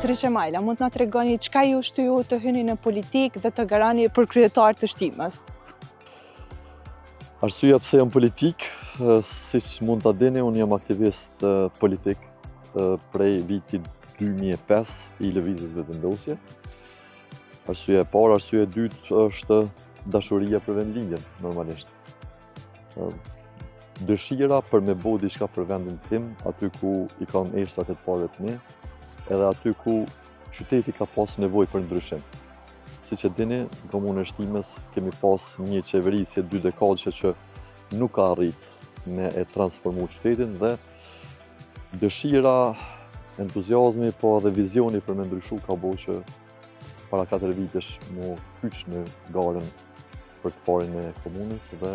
Zotërishe Majla, mund të na tregoni çka ju shtyu të hyni në politikë dhe të garani për kryetar të shtimës? Arsyeja pse jam politik, siç mund ta dini, unë jam aktivist politik prej vitit 2005 i lëvizjes vetëvendosje. Arsyeja e parë, arsyeja e dytë është dashuria për vendlindjen, normalisht. Dëshira për me bo diçka për vendin tim, aty ku i kam eshtrat e të parë të mi, edhe aty ku qyteti ka pas nevojë për ndryshim. Siç e dini, në komunën e Shtimës kemi pas një qeverisje 2 dekadëshe që nuk ka arrit me e transformu qytetin dhe dëshira, entuziazmi, po edhe vizioni për me ndryshu ka bo që para 4 vitesh mu kyç në garën për të parin e komunës dhe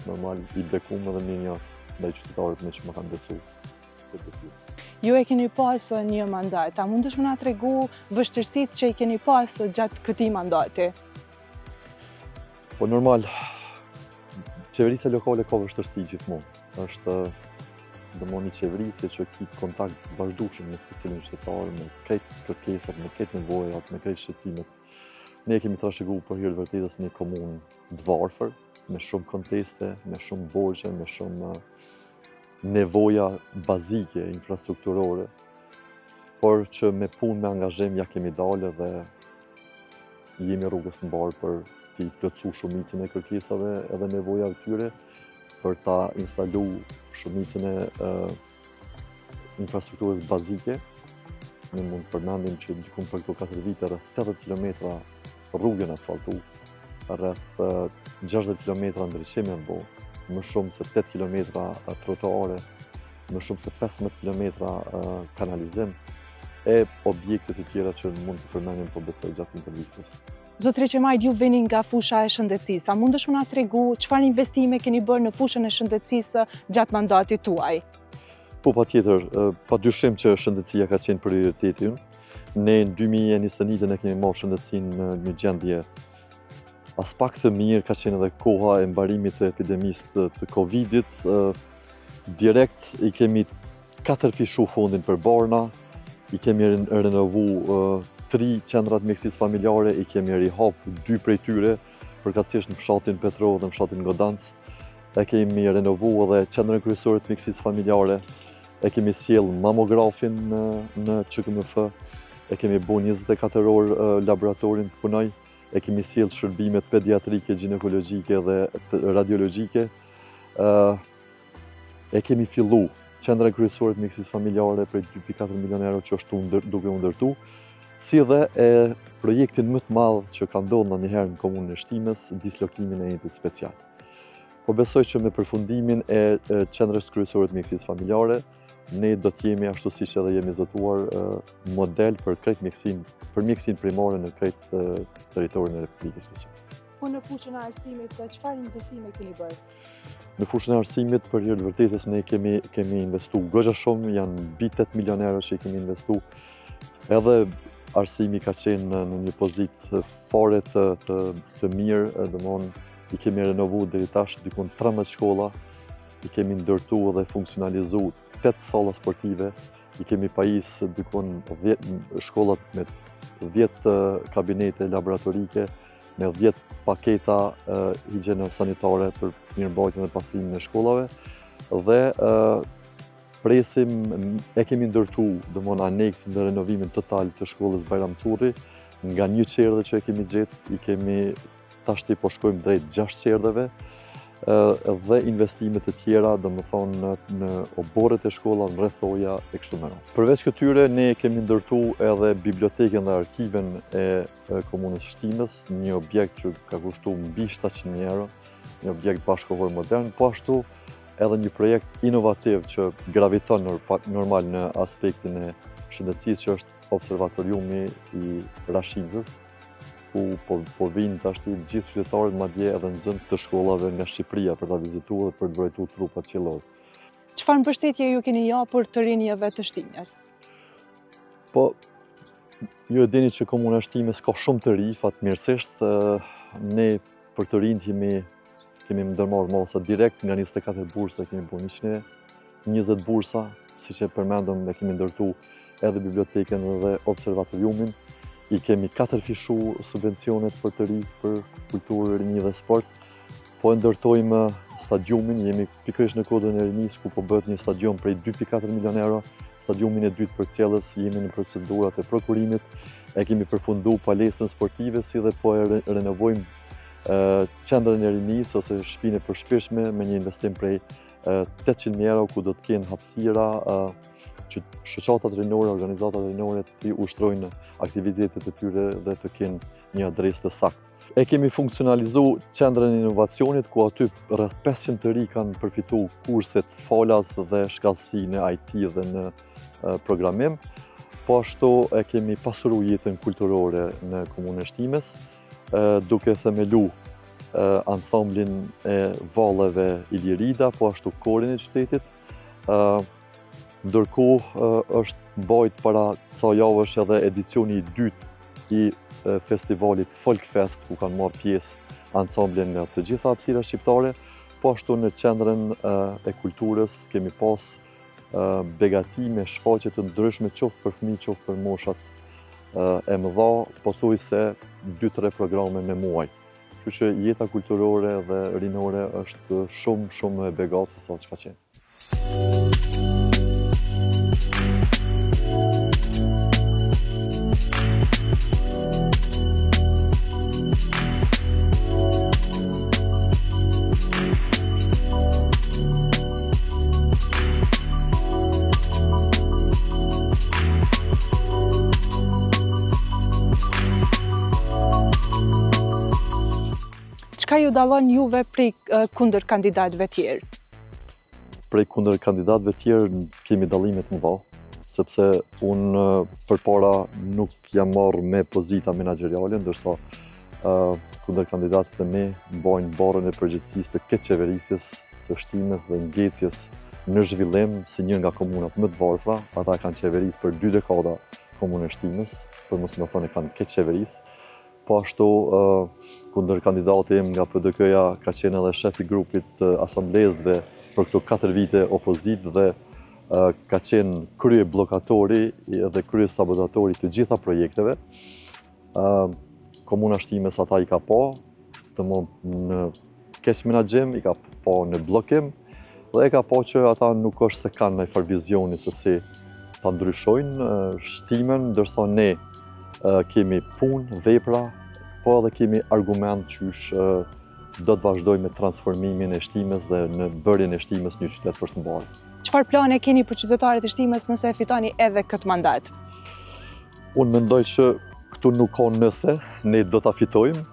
normal i bekum edhe minjas ndaj qytetarët me që më kanë besu. Ju e keni pas një mandat, a mundesh më na tregu vështirësitë që i keni pas gjatë këtij mandati? Po normal, qeverisja lokale ka vështirësi gjithmonë. Është domosdoshmë një qeverisje që ki kontakt vazhdueshëm me secilin qytetar, me këtë kërkesat, me këtë nevojat, me këtë shqetësimet. Ne kemi trashëguar për hir të vërtetës një komunë të varfër, me shumë konteste, me shumë borxhe, me shumë nevoja bazike, infrastrukturore, por që me punë, me angazhim ja kemi dalë dhe jemi rrugës në barë për t'i plotësu shumicën e kërkesave edhe nevojave tyre, për ta instalu shumicën e infrastrukturës bazike. Ne mund të përmendim që diku për këto 4 vite rreth 80 km rrugën asfaltu, rreth 60 km ndriçime në bo, më shumë se 8 km trotuare, më shumë se 15 km kanalizim, e objekte të tjera që mund të përmendim po besoj gjatë intervistës. Zotërishe Majla, ju vini nga fusha e shëndetësisë. A mundesh më na tregu çfarë investime keni bërë në fushën e shëndetësisë gjatë mandatit tuaj? Po patjetër, padyshim që shëndetësia ka qenë prioriteti ynë. Ne në 2021 ne kemi marrë shëndetësinë në një gjendje as pak të mirë, ka qenë edhe koha e mbarimit të epidemisë të Covidit. Direkt i kemi 4 fishu fondin për Barna, i kemi renovu 3 qendrat mjekësisë familjare, i kemi rihap 2 prej tyre, përkatësisht në fshatin Petrov dhe në fshatin Godancë. E kemi renovu edhe qendrën kryesore të mjekësisë familjare, e kemi sjell mamografin në QKMF, e kemi bu 24 orë laboratorin të punoj, e kemi sjell shërbimet pediatrike, ginekologjike dhe radiologjike. E kemi fillu qendrën kryesore të mjekësisë familjare për 2,4 milion euro që është duke u ndërtu, si dhe projektin më të madh që ka ndodhur ndonjëherë në komunën e Shtimës, dislokimin e enhetit special. Po besoj që me përfundimin e qendrës kryesore të mjekësisë familjare, ne do të jemi ashtu siç edhe jemi zotuar model për krejt mjekësinë primare në krejt territorin e Republikës Kosovës. Po në fushën e arsimit, çfarë investime keni bërë? Në fushën e arsimit, për hir të vërtetës, ne kemi investu goxha shumë, janë mbi 8 milion euro që i kemi investu. Edhe arsimi ka qenë në një pozitë fare të mirë, domthonë i kemi renovu deri tash dikun 13 shkolla, i kemi ndërtu dhe funksionalizu 8 salla sportive, i kemi pajis dikun 10 shkollat me 10 kabinete laboratorike, me 10 paketa higjiene sanitare për mirëmbajtjen dhe pastrimin e shkollave dhe presim, e kemi ndërtu domthonë aneksin dhe renovimin total të shkollës Bajram Curri, nga një qerdhe që e kemi gjetë, i kemi tashti po shkojmë drejt 6 qerdheve dhe investimet të tjera, domethënë në oborret e shkollave, në rrethoja e kështu me radhë. Përveç këtyre, ne kemi ndërtu edhe biblioteken dhe arkiven e komunës Shtimës, një objekt që ka kushtuar mbi 700.000 euro, një objekt bashkëkohor modern, po ashtu edhe një projekt inovativ që graviton normal në aspektin e shëndetësisë, që është observatoriumi i Rashidës, ku po vinë tashti gjithë qytetarët, madje edhe nxënës të shkollave nga Shqipëria për ta vizituar dhe për të vërtetuar trupat qiellor. Çfarë mbështetje ju keni japur të rinjve të Shtimës? Po, ju e dini që komuna e Shtimës ka shumë të ri, fatmirësisht. Ne për të rinjt kemi ndërmarrë masa direkt nga 24 bursa, kemi bërë 120 bursa, siç e përmendëm, ne kemi ndërtu edhe biblioteken dhe observatoriumin. I kemi 4 fishu subvencionet për të ri, për kulturë, rinj dhe sport. Po ndërtojmë stadiumin, jemi pikërisht në kodën e rinisë ku po bëhet një stadium prej 2.4 milion euro. Stadiumin e dytë për Cjellës jemi në procedurat e prokurimit. E kemi përfundu palestrën sportive si dhe po e renovojmë qendrën e rinisë ose shtëpinë e përshpeshme me një investim prej 800.000 euro ku do të kenë hapësira që shoqatat rinore, organizatat rinore të ushtrojnë aktivitetet e tyre dhe të kenë një adresë të saktë. E kemi funksionalizu qendrën e inovacionit ku aty rreth 500 të ri kanë përfitu kurset falas dhe shkallësi në IT dhe në programim. Po ashtu e kemi pasuru jetën kulturore në komunën e Shtimes, duke themelu ansamblin e valleve Ilirida, po ashtu korin e qytetit. Ndërkohë është bajt para ca javësh edhe edicioni i dytë i festivalit Folkfest, ku kanë marrë pjesë ansamblin nga të gjitha hapësirat shqiptare, po ashtu në qendrën e kulturës kemi pas begatime, shfaqje të ndryshme qoftë për fëmijë, qoftë për moshat e mëdha, pothuajse 2-3 programe në muaj. Kështu që jeta kulturore dhe rinore është shumë e begatë se sa çka qenë. Çka ju dallon juve prej kundër kandidatëve tjerë? Prej kundër kandidatëve tjerë kemi dallime të mëdha, sepse unë përpara nuk jam marrë me pozita menaxheriale, ndërsa kundër kandidatët e mi mbajnë barën e përgjegjësisë të keqeverisjes së Shtimes dhe ngecjes në zhvillim si një nga komunat më të varfra. Ata kanë qeverisë për 2 dekada komunën e Shtimes, për mos më thonë kanë keqeverisë. Po ashtu, kundër kandidati im nga PDK-ja ka qenë edhe shef i grupit të asamblezëve për këto 4 vite opozit dhe ka qenë krye blokatori dhe krye sabotatori të gjitha projekteve. Komuna Shtimes ata i ka pa, të mund në keq menaxhim, i ka pa në bllokim dhe e ka pa që ata nuk është se kanë ndonjë farë vizioni se si ta ndryshojnë Shtimen, ndërsa ne kemi punë, vepra, po edhe kemi argument qysh do të vazhdojmë me transformimin e Shtimes dhe në bërjen e Shtimes një qytet përshëndetshëm. Çfarë plane keni për qytetarët e Shtimes nëse e fitoni edhe këtë mandat? Unë mendoj që këtu nuk ka nëse, ne do ta fitojmë,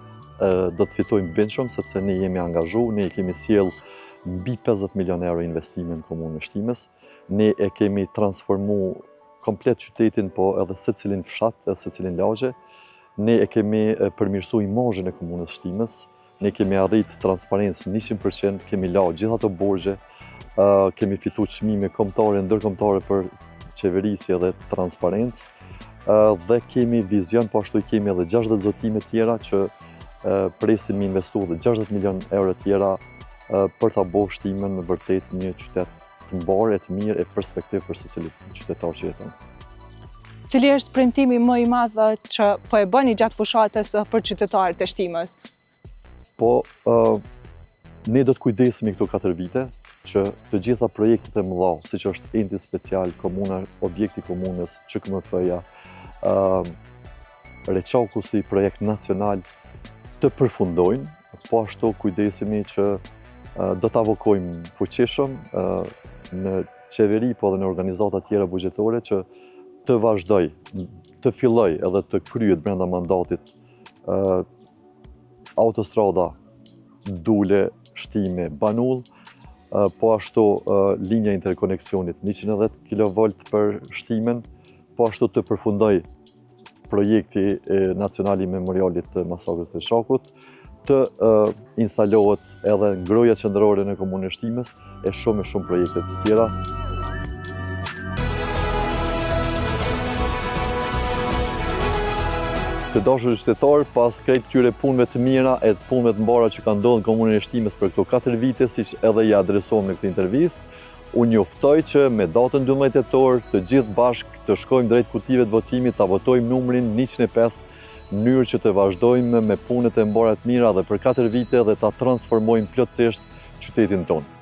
do të fitojmë bindshëm sepse ne jemi angazhu, ne kemi sjell mbi 50 milion euro investime në komunën e Shtimes. Ne e kemi transformu komplet qytetin, po edhe secilin fshat, edhe secilin lagje. Ne e kemi përmirësu imazhin e komunës Shtimes, ne kemi arrit transparencë 100%, kemi la gjitha ato borxhe, kemi fitu çmime kombëtare, ndërkombëtare për qeverisje dhe transparencë dhe kemi vizion, po ashtu kemi edhe 60 zotime tjera që presim me investu dhe 60 milion euro tjera për ta bërë Shtimen në vërtet një qytet të mbarë, të mirë e perspektiv për secili qytetar që jeton. Cili është premtimi më i madh që po e bëni gjatë fushatës për qytetarët e Shtimës? Po, ne do të kujdesemi këto 4 vite që të gjitha projektet e mëdha, siç është enti special, komuna, objekti komunës, ÇKMF-ja, Reçaku si projekt nacional të përfundojnë, po ashtu kujdesemi që do të avokojmë fuqishëm në qeveri, po edhe në organizata tjera buxhetore që të vazhdoj, të filloj edhe të kryet brenda mandatit autostrada Dule, Shtime, Banull, po ashtu linja interkoneksionit 110 kV për Shtimen, po ashtu të përfundoj projekti nacional i memorialit të masakrës të Shakut, të instalohet edhe ngroja qendrore në komunën e Shtimes e shumë projekte të tjera. Të dashur qytetar, pas krejt këtyre punëve të mira e punëve të mbara që kanë ndodhur në komunën e Shtimes për këto 4 vite, siç edhe ja adresuam në këtë intervistë, Unë juftoj që me datën 12 tetor të gjithë bashkë të shkojmë drejt kutive të votimit, ta votojmë numrin 105, në mënyrë që të vazhdojmë me punët e mbara të mira dhe për 4 vite dhe ta transformojmë plotësisht qytetin tonë.